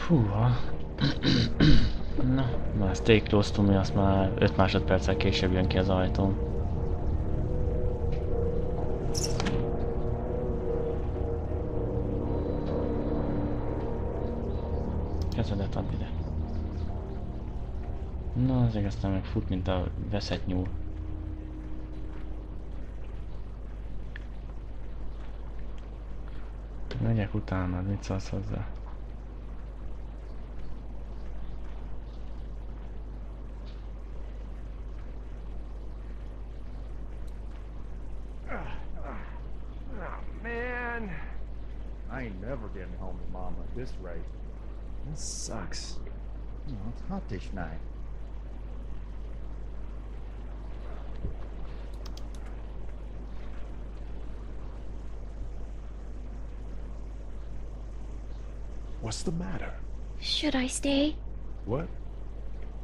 Húha. Na, már stay close to me, azt már 5 másodperccel később jön ki az ajtón. Kezedet add ide. Na, azért aztán meg fut, mint a veszett nyúl. Megyek utánad, mit szólsz hozzá? Man, I ain't never getting home to Mom at this rate. This sucks. You know, it's hot this night. What's the matter? Should I stay? What?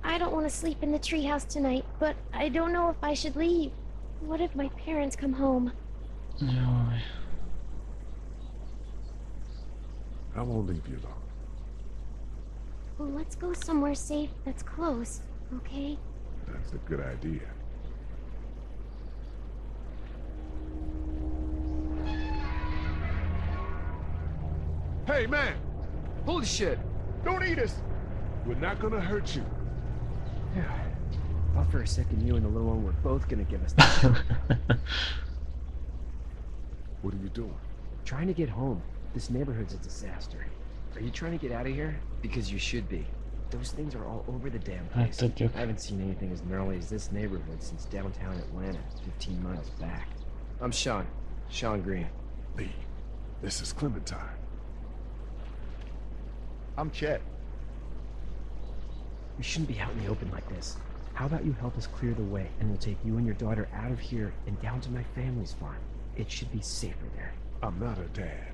I don't want to sleep in the treehouse tonight, but I don't know if I should leave. What if my parents come home? Jaj. I won't leave you alone. Well, let's go somewhere safe that's close, okay? That's a good idea. Hey, man! Holy shit! Don't eat us! We're not gonna hurt you. Yeah. Thought for a second you and the little one were both gonna give us that. What are you doing? Trying to get home. This neighborhood's a disaster. Are you trying to get out of here? Because you should be. Those things are all over the damn place. I haven't seen anything as gnarly as this neighborhood since downtown Atlanta, 15 miles back. I'm Sean. Sean Green. Lee, this is Clementine. I'm Chet. We shouldn't be out in the open like this. How about you help us clear the way, and we'll take you and your daughter out of here and down to my family's farm. It should be safer there. I'm not her dad.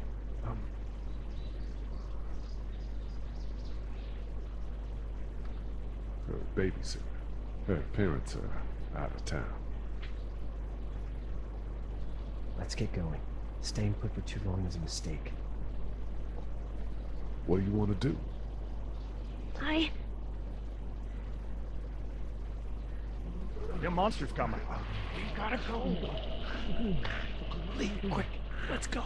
Her babysitter. Her parents are out of town. Let's get going. Staying put for too long is a mistake. What do you want to do? Them monster's coming. We gotta go. Lee, quick, let's go.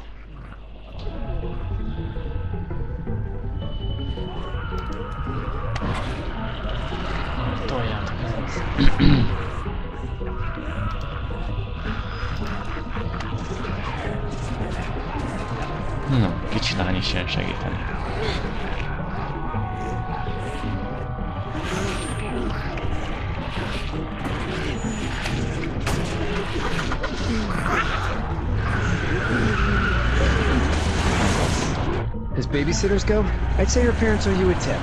Toljátok ezt. Na, kicsi lány is jön segíteni. As babysitters go, I'd say your parents owe you a tip.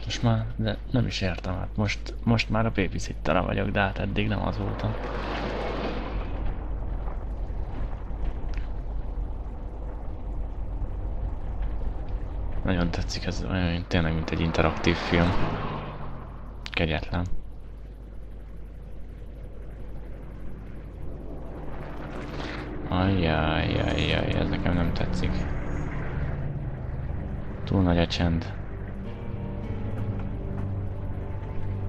Most már, de nem is értem, hát most már a babysittere vagyok, de hát eddig nem az voltam. Nagyon tetszik ez, olyan tényleg mint egy interaktív film. Kegyetlen. Ajjajjajjaj, ez nekem nem tetszik. Túl nagy a csend.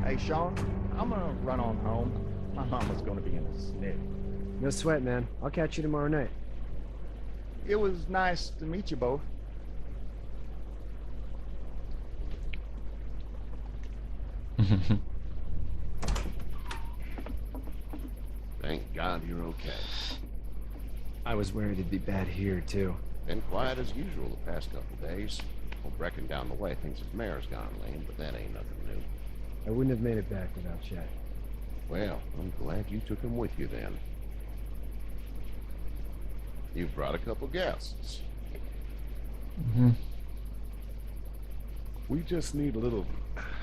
Hey, Sean, I'm gonna run on home. My mama's gonna be in a snit. No sweat, man. I'll catch you tomorrow night. It was nice to meet you both. Thank God you're okay. I was worried it'd be bad here, too. Been quiet as usual the past couple days. Well, Brecken down the way thinks his mare's gone lame, but that ain't nothing new. I wouldn't have made it back without Chet. Well, I'm glad you took him with you then. You've brought a couple guests. We just need a little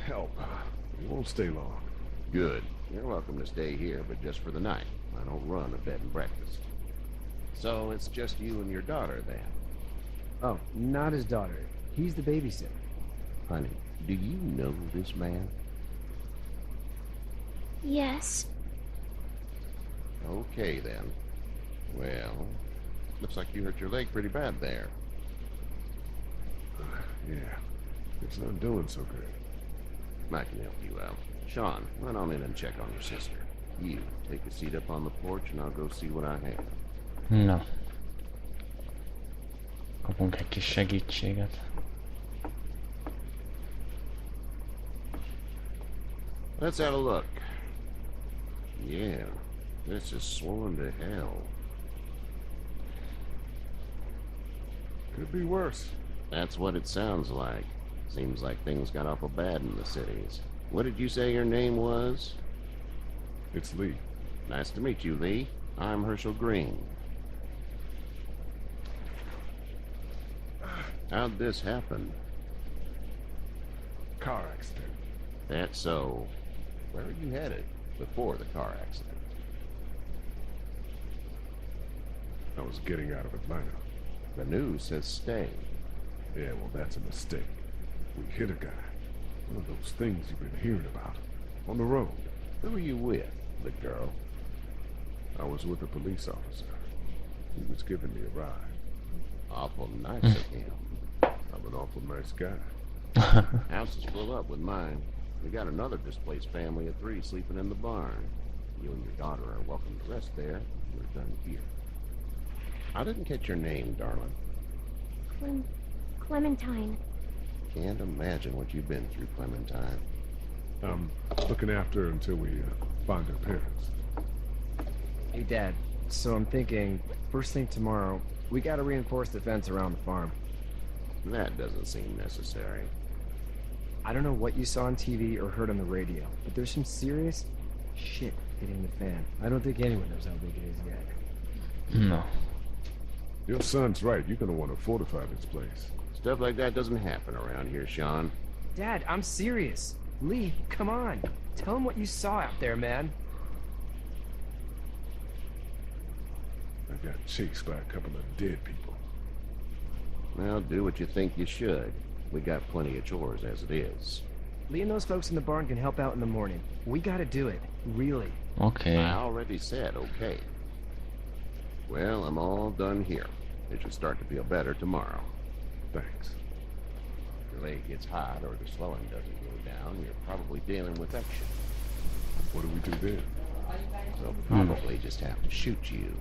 help. We won't stay long. Good. You're welcome to stay here, but just for the night. I don't run a bed and breakfast. So it's just you and your daughter then? Oh, not his daughter. He's the babysitter. Honey, do you know this man? Yes. Okay, then. Well, looks like you hurt your leg pretty bad there. Yeah, it's not doing so good. I can help you out. Sean, run on in and check on your sister. You, take a seat up on the porch and I'll go see what I have. Na. Kapunk egy kis segítséget. Let's have a look. Yeah, this is swollen to hell. Could be worse. That's what it sounds like. Seems like things got awful bad in the cities. What did you say your name was? It's Lee. Nice to meet you, Lee. I'm Herschel Green. How'd this happen? Car accident. That's so. Where were you headed before the car accident? I was getting out of Atlanta. The news says stay. Yeah, well, that's a mistake. We hit a guy. One of those things you've been hearing about. On the road. Who were you with? The girl? I was with a police officer. He was giving me a ride. Awful nice of him. I'm an awful nice guy. House is full up with mine. We got another displaced family of 3 sleeping in the barn. You and your daughter are welcome to rest there. We're done here. I didn't catch your name, darling. Clementine. Can't imagine what you've been through, Clementine. I'm looking after her until we find her parents. Hey, Dad. So I'm thinking, first thing tomorrow, we gotta reinforce the fence around the farm. That doesn't seem necessary. I don't know what you saw on TV or heard on the radio, but there's some serious shit hitting the fan. I don't think anyone knows how big it is yet. No. Your son's right. You're gonna want to fortify this place. Stuff like that doesn't happen around here, Sean. Dad, I'm serious. Lee, come on. Tell him what you saw out there, man. I got chased by a couple of dead people. Well, do what you think you should. We got plenty of chores as it is. Lee and those folks in the barn can help out in the morning. We gotta do it. Really. Okay. I already said okay. Well, I'm all done here. It should start to feel better tomorrow. Thanks. If your leg gets hot or the swelling doesn't go down, you're probably dealing with infection. What do we do then? They'll probably just have to shoot you.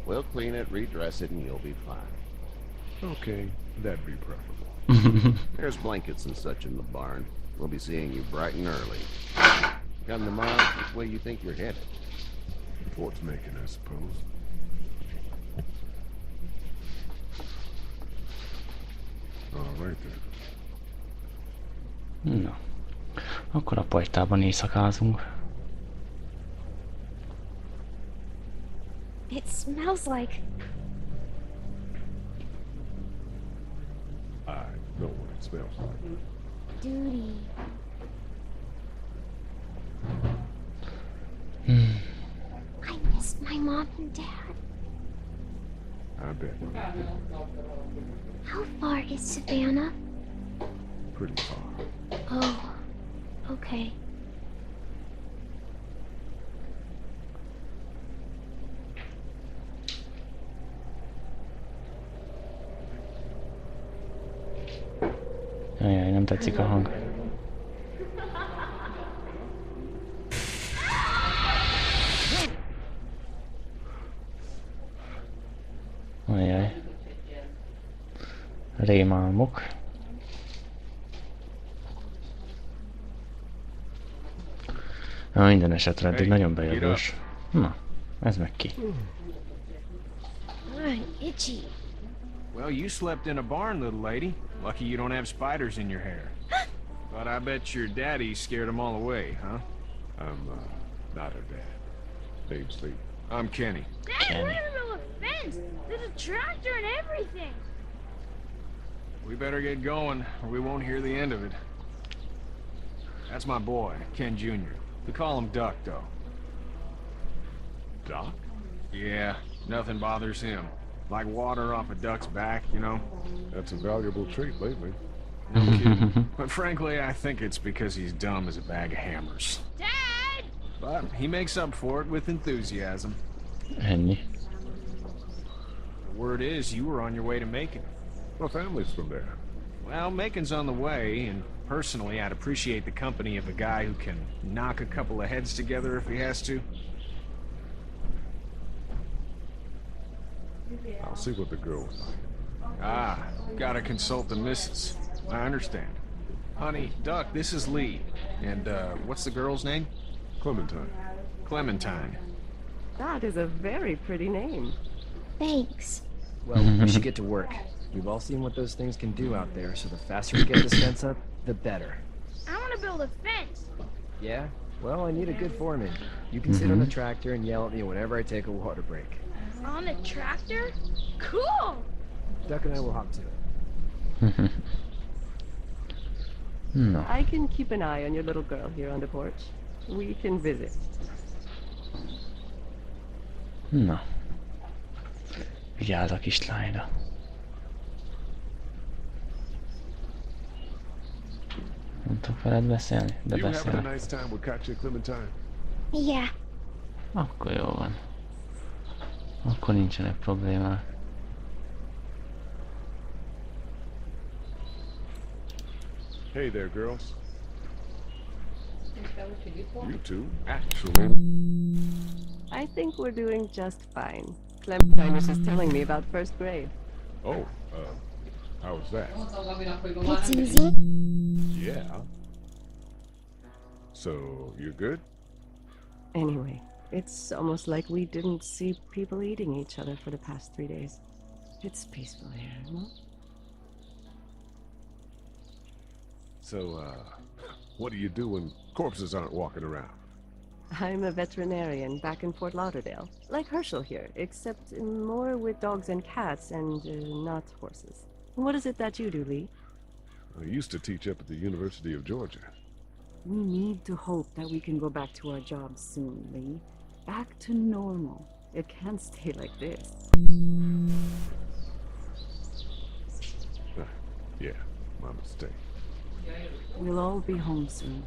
We'll clean it, redress it, and you'll be fine. Okay, that'd be preferable. There's blankets and such in the barn. We'll be seeing you bright and early. Come tomorrow, which way you think you're headed? Fort's making, I suppose. All right then. Na. Akkor a pajtában éjszakázunk. It smells like... I know what it smells like. duty. I miss my mom and dad. I bet. How far is Savannah? Pretty far. Oh, okay. Ajaj, nem tetszik a hang. Ajaj. Rémálmok. Na, minden esetre eddig nagyon bejövős. Na, ez meg ki? I'm itchy. Well, you slept in a barn, little lady. Lucky you don't have spiders in your hair. But I bet your daddy scared them all away, huh? I'm, not her dad. Name's Lee. I'm Kenny. Dad, we're in the middle of a fence. There's a tractor and everything. We better get going, or we won't hear the end of it. That's my boy, Ken Jr. We call him Duck, though. Doc? Yeah, nothing bothers him. Like water off a duck's back, you know? That's a valuable trait lately. No kidding. But frankly, I think it's because he's dumb as a bag of hammers. Dad! But he makes up for it with enthusiasm. Ennyi. The word is you were on your way to Macon. My family's from there. Well, Macon's on the way, and personally, I'd appreciate the company of a guy who can knock a couple of heads together if he has to. I'll see what the girl was like. Ah, gotta consult the missus. I understand. Honey, Duck, this is Lee. And, what's the girl's name? Clementine. Clementine. That is a very pretty name. Thanks. Well, we should get to work. We've all seen what those things can do out there, so the faster we get this fence up, the better. I want to build a fence. Yeah? Well, I need a good foreman. You can sit on the tractor and yell at me whenever I take a water break. On the tractor? Cool! Duck and I will hop to it. No. I can keep an eye on your little girl here on the porch. We can visit. Na. Vigyázz a kislányra. Nem tudok veled beszélni, de You having a beszélek. nice time with Katya, Clementine? Yeah. Akkor jó van. Akkor nincsenek problémák. Hey there, girls. You two? Actually, I think we're doing just fine. Clementine was just telling me about first grade. Oh, how was that? It's easy. Yeah. So, you're good? Anyway, it's almost like we didn't see people eating each other for the past 3 days. It's peaceful here, no? So, what do you do when corpses aren't walking around? I'm a veterinarian back in Fort Lauderdale, like Herschel here, except more with dogs and cats and not horses. What is it that you do, Lee? I used to teach up at the University of Georgia. We need to hope that we can go back to our jobs soon, Lee. Back to normal. It can't stay like this. Yeah, my mistake. We'll all be home soon.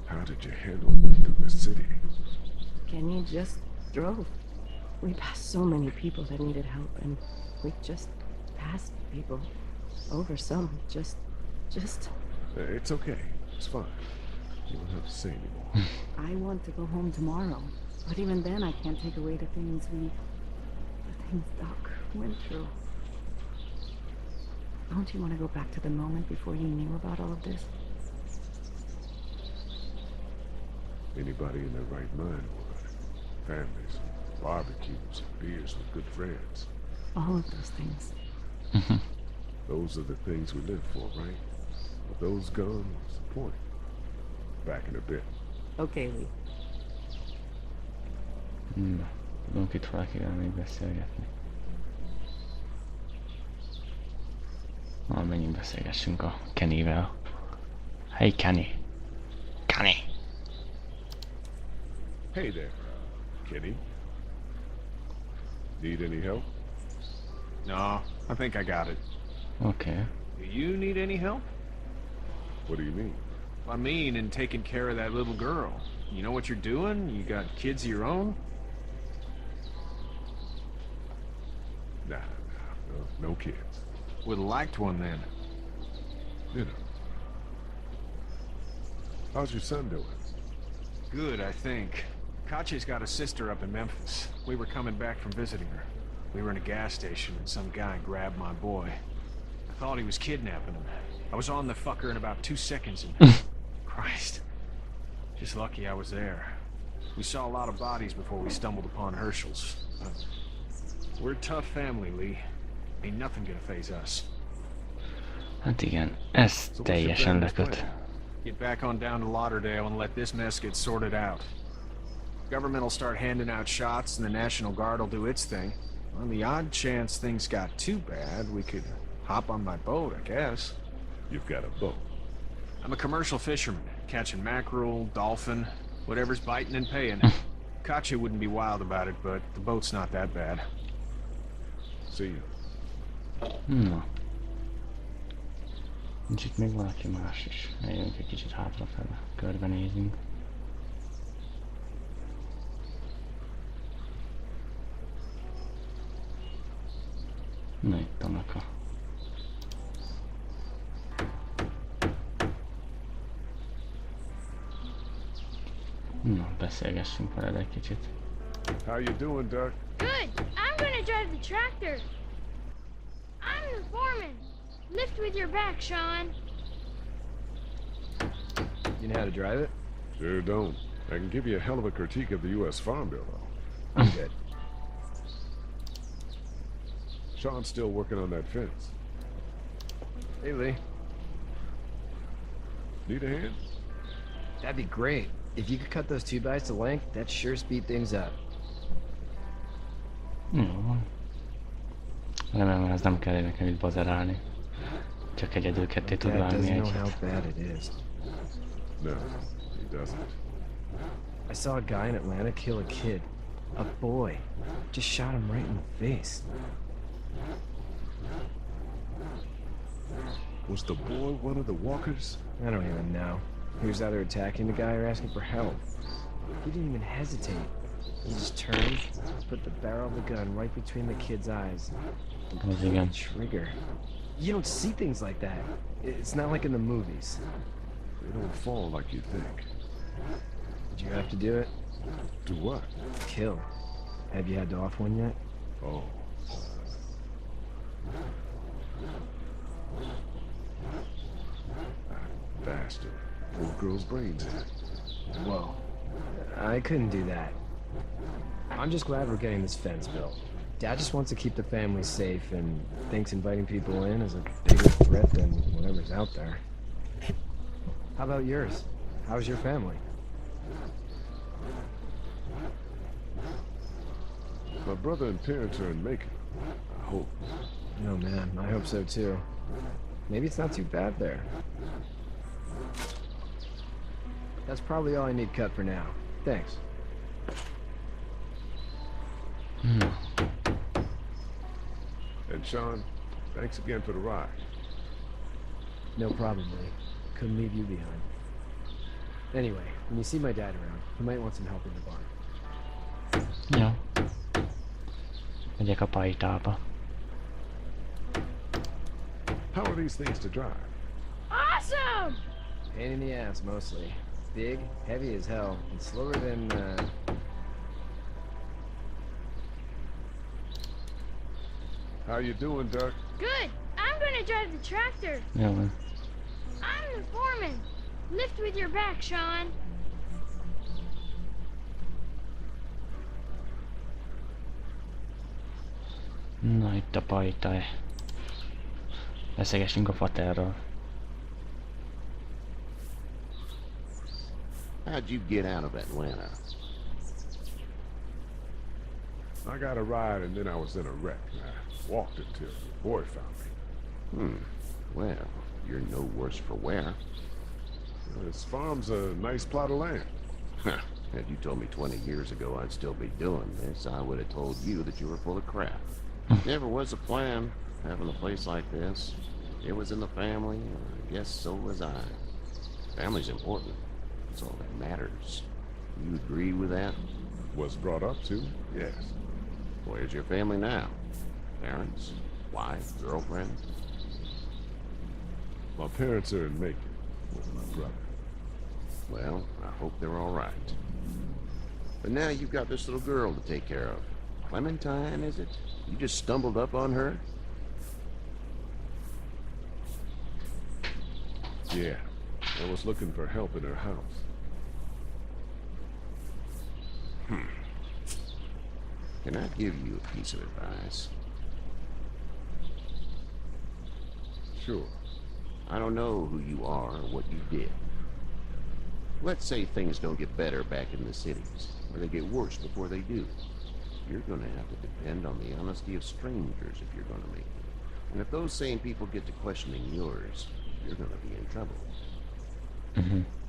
How did you handle it through the city? Kenny just drove. We passed so many people that needed help, and we just passed people. Over some, just... It's okay. It's fine. You don't have to say anymore. I want to go home tomorrow, but even then I can't take away the things Doc went through. Don't you want to go back to the moment before you knew about all of this? Anybody in their right mind would. Families, barbecues, beers with good friends. All of those things. Those are the things we live for, right? With those gone, what's the point? Back in a bit. Okay, Lee. Na, tudunk itt valakivel még beszélgetni. Na, menjünk beszélgessünk a Kennyvel. Hey Kenny! Kenny! Hey there, Kenny. Need any help? no, I think I got it. Okay. Do you need any help? What do you mean? I mean, in taking care of that little girl. You know what you're doing? You got kids of your own? Nah, no kids. Would have liked one then. You know. How's your son doing? Good, I think. Katya's got a sister up in Memphis. We were coming back from visiting her. We were in a gas station and some guy grabbed my boy. I thought he was kidnapping him. I was on the fucker in about 2 seconds and... Christ. Just lucky I was there. We saw a lot of bodies before we stumbled upon Herschel's. We're a tough family, Lee. Ain't nothing gonna faze us. Hát igen, ez teljesen leköt. Get back on down to Lauderdale and let this mess get sorted out. Government will start handing out shots and the National Guard will do its thing. On the odd chance things got too bad, we could hop on my boat, I guess. You've got a boat. I'm a commercial fisherman, catching mackerel, dolphin, whatever's biting and paying. Katya wouldn't be wild about it, but the boat's not that bad. See you. Na. Nincs itt még valaki más is. Eljönk egy kicsit hátrafele, körbenézünk. Na itt Tanaka. Na, beszélgessünk veled egy kicsit. How you doing, Dirk? Good. I'm gonna drive the tractor. I'm the foreman. Lift with your back, Sean. You know how to drive it? Sure don't. I can give you a hell of a critique of the U.S. Farm Bill, though. I'm good. Sean's still working on that fence. Hey, Lee. Need a hand? That'd be great. If you could cut those 2x to length, that'd sure speed things up. Jó van. Remélem, ez nem kell nekem itt bazerálni. Csak egyedül ketté tud Dad vágni doesn't know egyet. how bad it is. No, he doesn't. I saw a guy in Atlanta kill a kid. A boy. Just shot him right in the face. Was the boy one of the walkers? I don't even know. He was either attacking the guy or asking for help. He didn't even hesitate. He just turned, put the barrel of the gun right between the kid's eyes, and Az pulled igen. the trigger. You don't see things like that. It's not like in the movies. They don't fall like you think. Did you have to do it? Do what? Kill. Have you had to off one yet? Oh. Bastard. Poor girl's brains in it. Whoa. I couldn't do that. I'm just glad we're getting this fence built. Dad just wants to keep the family safe and thinks inviting people in is a bigger threat than whatever's out there. How about yours? How's your family? My brother and parents are in Macon. I hope. No, man. I hope so, too. Maybe it's not too bad there. That's probably all I need cut for now. Thanks. And Sean, thanks again for the ride. No problem, Lee. Couldn't leave you behind. Anyway, when you see my dad around, he might want some help in the barn. Jó. Megyek a pajtába. How are these things to drive? Awesome! Pain in the ass, mostly. Big, heavy as hell, and slower than, How you doing, Dirk? Good. I'm gonna drive the tractor. Jó van. I'm the foreman. Lift with your back, Sean. Na itt a pajtáj. Beszélgessünk a faterről. How'd you get out of Atlanta? I got a ride and then I was in a wreck. I walked until the boy found me. Well, you're no worse for wear. This farm's a nice plot of land. Had you told me 20 years ago I'd still be doing this, I would have told you that you were full of crap. Never was a plan, having a place like this. It was in the family, and I guess so was I. Family's important. It's all that matters. You agree with that? Was brought up to, yes. Where's your family now? Parents? Wife? Girlfriend? My parents are in Macon with my brother. Well, I hope they're all right. But now you've got this little girl to take care of. Clementine, is it? You just stumbled up on her? Yeah, I was looking for help in her house. Can I give you a piece of advice? Sure. I don't know who you are or what you did. Let's say things don't get better back in the cities, or they get worse before they do. You're gonna have to depend on the honesty of strangers if you're gonna make it. And if those same people get to questioning yours, you're gonna be in trouble.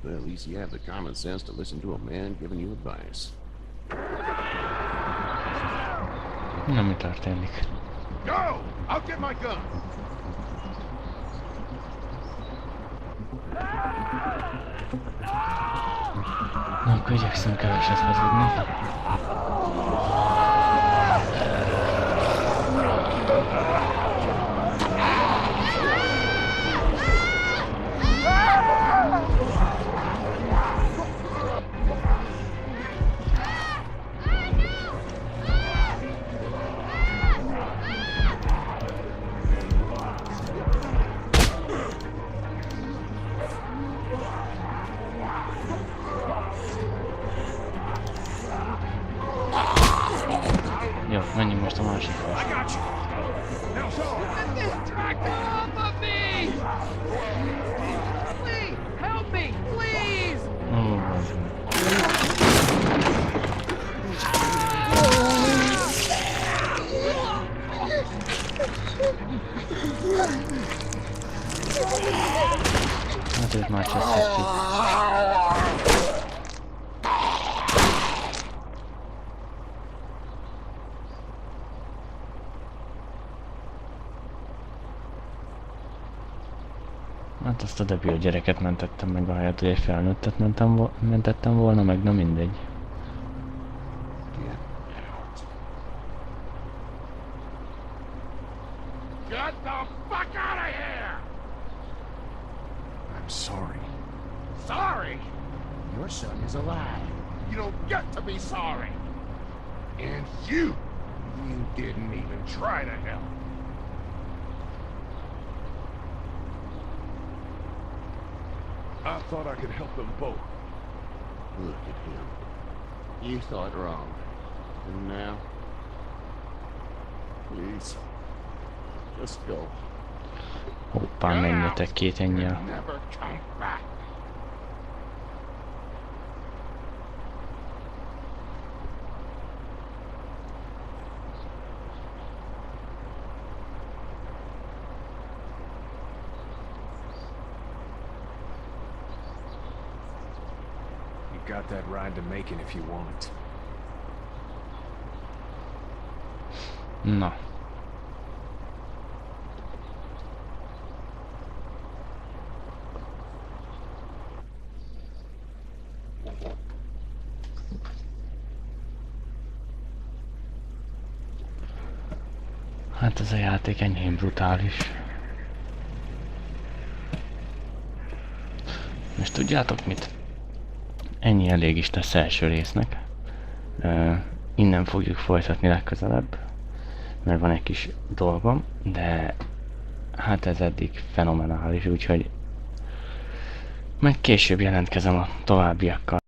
Well, at least you have the common sense to listen to a man giving you advice. Na, mi történik? Go! I'll get my gun. Na, akkor igyekszem keveset hazudni. Jó, menjünk most a másikra. Ó, hát őt már csesztettük. Hát azt a debil gyereket mentettem meg, ahelyett, hogy egy felnőttet mentettem volna meg, na mindegy. Get the fuck out of here! I'm sorry. Sorry? Your son is alive. You don't get to be sorry. And you didn't even try to help. I thought I could help them both. Look at him. You thought wrong. And now? Please. Just go. Hoppá, menjetek két ennyire. Never come back. You've got that ride to Macon if you want. Na. Hát ez a játék enyhén brutális. És tudjátok mit? Ennyi elég is lesz első résznek. Innen fogjuk folytatni legközelebb, mert van egy kis dolgom, de hát ez eddig fenomenális, úgyhogy meg később jelentkezem a továbbiakkal.